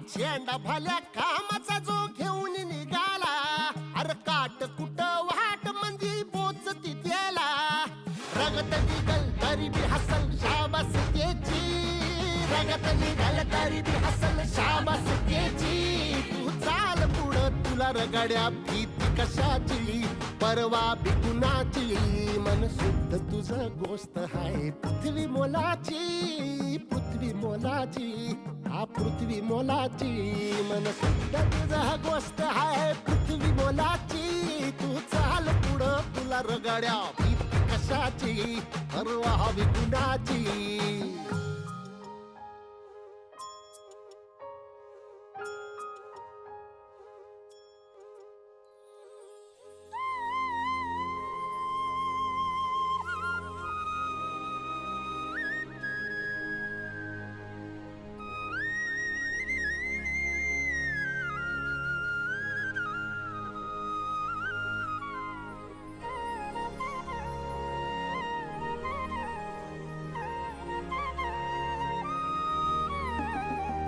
झेंडा भल्या कामाचा जो घेऊन निघाला, अरे काट कुट वाट मंदी पोचती त्याला, रगत निघल तरी बी हसल शाबास त्याची, रगत निघल तरी बी हसल शाबास त्याची. तू चाल पुढं तुला रगड्या भीती कशाची, परवा बी कुणाची, मन शुद्ध तुझं गोष्ट हाय पृथ्वी मोलाची, पृथ्वी मोलाची, हा पृथ्वी मोलाची, मन शुद्ध तुझं गोष्ट हाय पृथ्वी मोलाची. तू चाल पुढं तुला रगड्या भीती कशाची, परवा बी कुणाची.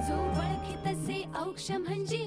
जो वळखे तसे औक्ष म्हणजे